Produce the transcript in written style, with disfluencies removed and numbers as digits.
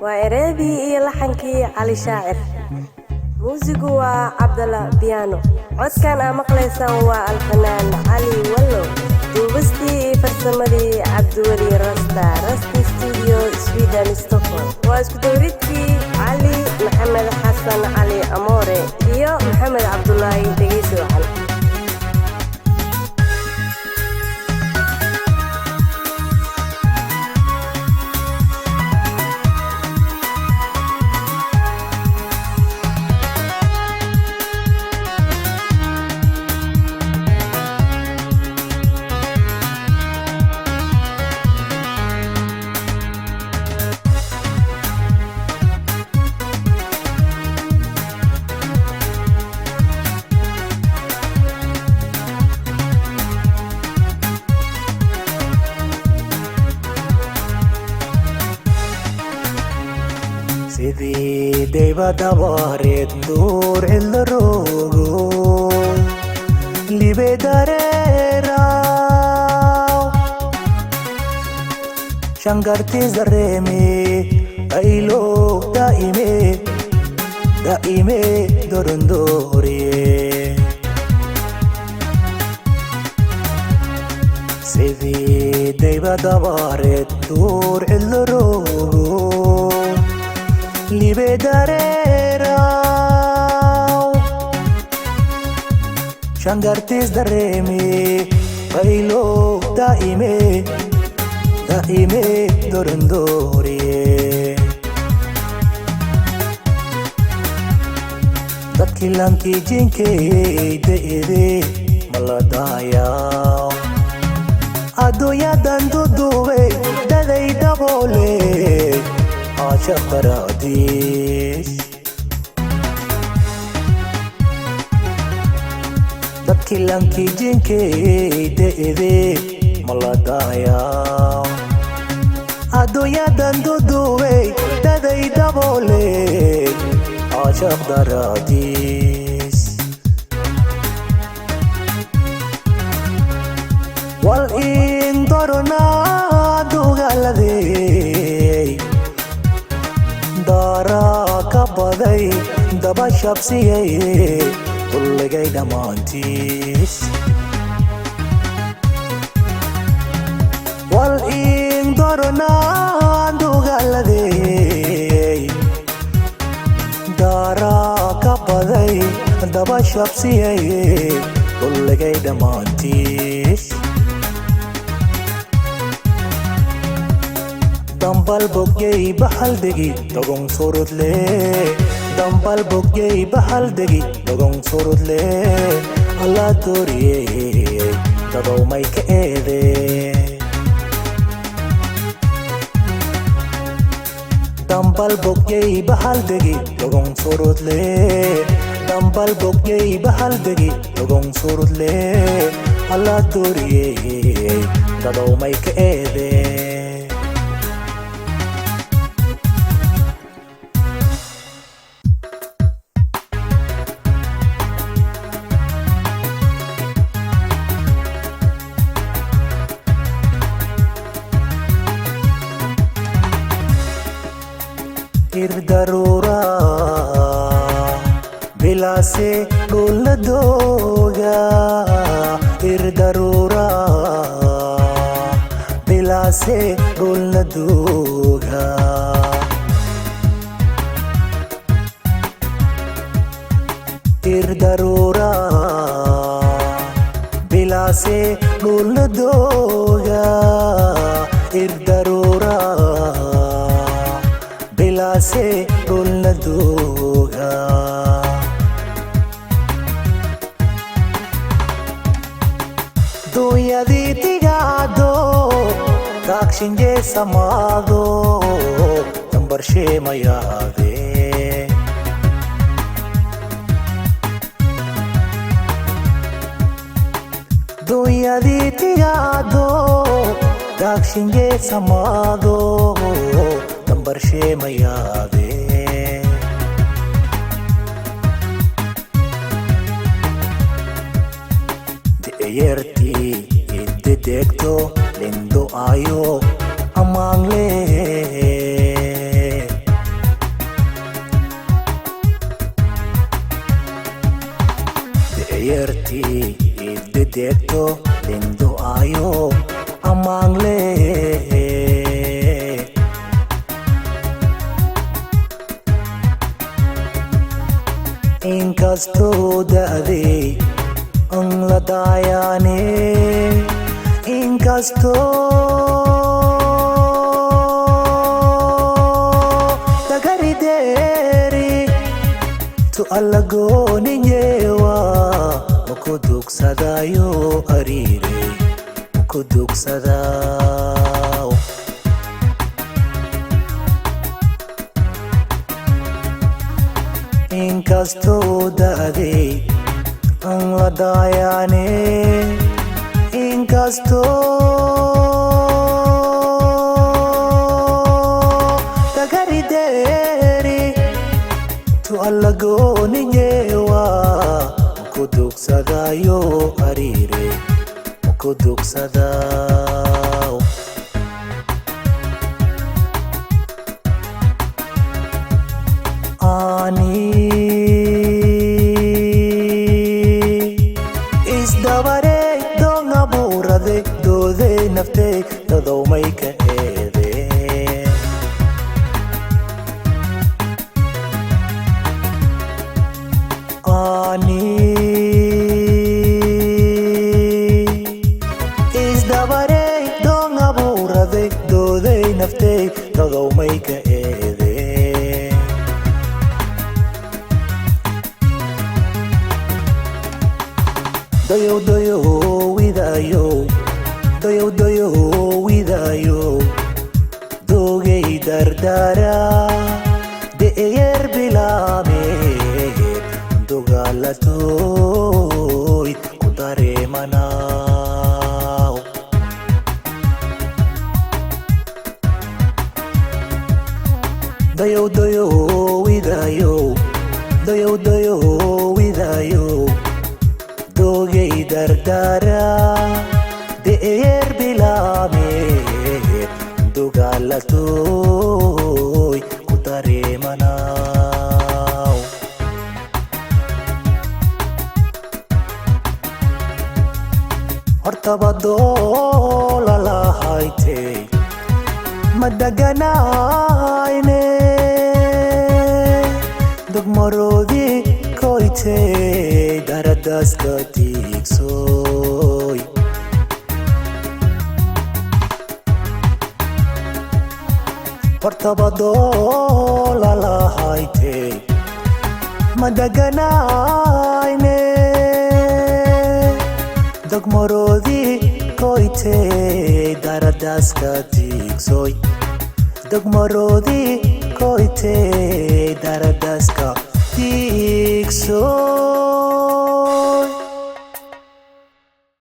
وإرادي لحنكي علي شاعر موسيقى عبد الله بيانو عد كان مقليسا هو الفنان علي ولو دوبستي فرسمدي عبد الولي راستي ستوديو سويدن ستوكهولم واسكتوريتي علي محمد حسن علي أموري iyo محمد عبد الله دقيسو علي سيدي دايبا دبارت دور الروغو اللي بداريراو شنقرتي زريمي ايلو دائمي دورندوري سيدي دايبا دبارت دور الروغو Liberareo Shangartis daremi Bailo daime dorandori Dakilanki jinke deede maladaya Adoya dandu duwe dadai dabole عاشق راديش دبكي لانكي جينكي دئذي ملادايا عدو يدن دودوي دادي دابولي عاشق راديش والإن دارنا دوغالذي دارا كبدي دبا شبسيي كل جاي دمانتيس والإن دارنا دوغالذي دارا كبدي دبا شبسيي كل جاي دمانتيس دمبل بوجي بحال دقي دقون صورت لي دمبل بوجي بحال دقي دقون صورت لي الله دوري تدو مايك ايدي دمبل بوجي بحال دقي دقون صورت لي دمبل بوجي بحال دقي دقون صورت لي الله دوري تدو مايك ايدي ضرورة بلا سي قول دوغا ضرورة بلا سي قول دوغا ضرورة بلا سي قول دوغا ضرورة se rolla duga Duya di tigado Dakshinje samado Tambarshe mayade Duya di tigado Dakshinje samado برشي ميادي ديرتي الديكتو لندو آيو أمانلي dedekto lindo ayo amangle inkastoo da'day ang ladayane dagarideri tu allagoninyewa mukudugsadayo arire mukudugsadaw inkastoo da'day ang ladayane dagarideri tu allagoninyewa mukudugsadayo arire mukudugsadaw ani isdabare dong aburade dode nafte dadow may ka ede ani isdabare dong aburade dode nafte dadow may ka ede doyo doyo widayo doyo doyo widayo dogay dardara de eyer bilame dogalatoy kudare manaw doyo doyo widayo doyo doyo widayo dogay dardara de eyer bilame dogalatoy kudare manaw hortabado lalahayte madaganayne dugmarodi koyte daradaska tiksoy hortabado lalahayte madaganayne dugmarodi koyte daradaska tiksoy dugmarodi koyte daradaska tiksoy